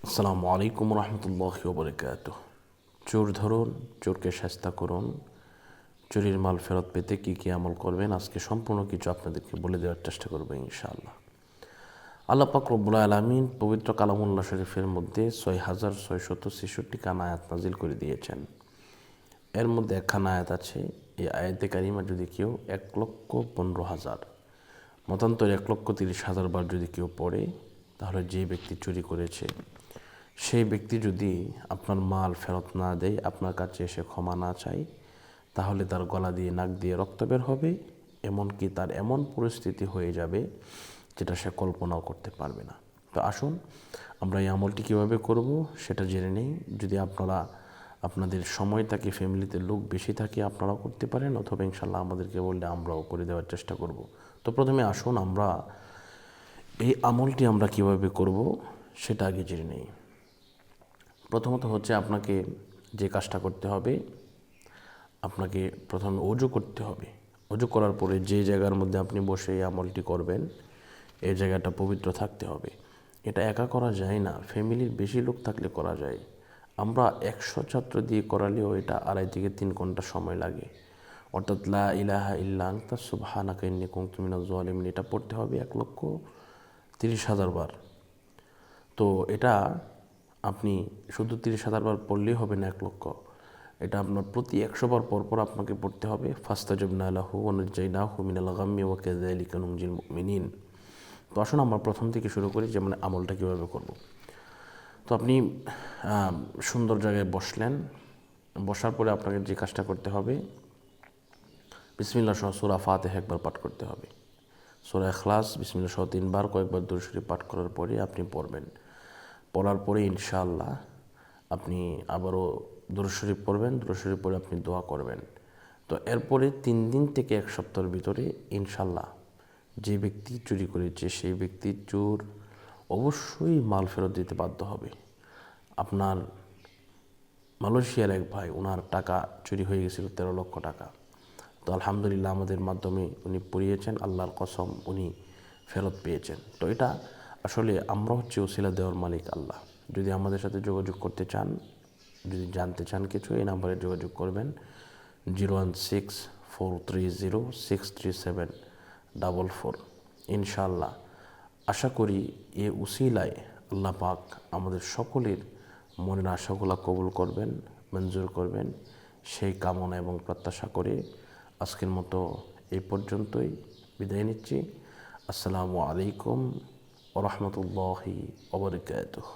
আসসালামু আলাইকুম রহমতুল্লাহি ওয়া বারাকাতুহু। চোর ধরুন, চোরকে শাস্তা করুন। চুরির মাল ফেরত পেতে কী কী আমল করবেন, আজকে সম্পূর্ণ কিছু আপনাদেরকে বলে দেওয়ার চেষ্টা করবো ইনশাআল্লাহ। আল্লাহ পাক রব্বুল আলামিন পবিত্র কালামুল্লাহ শরীফের মধ্যে ৬,৬৬৬ খানা আয়াত নাজিল করে দিয়েছেন। এর মধ্যে একখানা আয়াত আছে, এই আয়াতে কারিমা যদি কেউ ১,১৫,০০০ মতান্তর ১,৩০,০০০ বার যদি কেউ পড়ে, তাহলে যে ব্যক্তি চুরি করেছে সেই ব্যক্তি যদি আপনার মাল ফেরত না দেয়, আপনার কাছে এসে ক্ষমা না চায়, তাহলে তার গলা দিয়ে নাক দিয়ে রক্ত বের হবে, এমনকি তার এমন পরিস্থিতি হয়ে যাবে যেটা সে কল্পনাও করতে পারবে না। তো আসুন আমরা এই আমলটি কীভাবে করব সেটা জেনে নেই। যদি আপনাদের সময় থাকে, ফ্যামিলিতে লোক বেশি থাকে, আপনারাও করতে পারেন, অথবা ইনশাল্লাহ আমাদেরকে বললে আমরাও করে দেওয়ার চেষ্টা করব। তো প্রথমে আসুন আমরা এই আমলটি আমরা কীভাবে করব সেটা আগে জেনে নেই। প্রথমত হচ্ছে আপনাকে যে কাজটা করতে হবে, আপনাকে প্রথমে অজু করতে হবে। অজু করার পরে যে জায়গার মধ্যে আপনি বসে এই আমলটি করবেন, এই জায়গাটা পবিত্র থাকতে হবে। এটা একা করা যায় না, ফ্যামিলির বেশি লোক থাকলে করা যায়। আমরা ১০০ ছাত্র দিয়ে করালেও এটা ২.৫ থেকে ৩ ঘন্টা সময় লাগে। অর্থাৎ লা ইলাহা ইল্লা আনতা সুবহানাকা ইন্নী কুনতু মিনাজ জালিমিন এটা পড়তে হবে ১,৩০,০০০ বার। তো এটা আপনি শুধু ৩০,০০০ বার পড়লেই হবে না ১,০০,০০০, এটা আপনার প্রতি ১০০ বার পরপর আপনাকে পড়তে হবে। ফাস্তাজাবনা লাহু ওয়া নাজ্জায়নাহু মিনাল গাম্মি ওয়া কাযালিকা নুনজিল মুমিনিন। তো আসুন আমরা প্রথম থেকে শুরু করি, যেমন আমলটা কীভাবে করব। তো আপনি সুন্দর জায়গায় বসলেন, বসার পরে আপনাকে যে কাজটা করতে হবে, বিসমিল্লাহ সহ সূরা ফাতিহা একবার পাঠ করতে হবে। সূরা ইখলাস বিসমিল্লাহ সহ ৩ বার কয়েকবার দুরূদ শরীফ পাঠ করার পরে আপনি পড়বেন। পড়ার পরে ইনশাআল্লাহ আপনি আবারও দুরূদ শরীফ পড়বেন, দুরূদ শরীফ পড়ে আপনি দোয়া করবেন। তো এরপরে ৩ দিন থেকে ১ সপ্তাহের ভিতরে ইনশাআল্লাহ যে ব্যক্তি চুরি করেছে সেই ব্যক্তির চোর অবশ্যই মাল ফেরত দিতে বাধ্য হবে। আপনার মালয়েশিয়ার এক ভাই, ওনার টাকা চুরি হয়ে গেছিল ১৩ লক্ষ টাকা। তো আলহামদুলিল্লাহ আমাদের মাধ্যমে উনি পড়িয়েছেন, আল্লাহর কসম উনি ফেরত পেয়েছেন। তো এটা আসলে আমরা হচ্ছে ওসিলা দেওয়ার মালিক আল্লাহ। যদি আমাদের সাথে যোগাযোগ করতে চান, যদি জানতে চান কিছু, এই নাম্বারে যোগাযোগ করবেন 016-430-63744। ইনশাআল্লাহ আশা করি এ উসিলায় আল্লাহ পাক আমাদের সকলের মনের আশাগুলো কবুল করবেন, মঞ্জুর করবেন, সেই কামনা এবং প্রত্যাশা করে আজকের মতো এই পর্যন্তই বিদায় নিচ্ছি। আসসালামু আলাইকুম ওয়া রাহমাতুল্লাহি ওয়া বারাকাতুহু।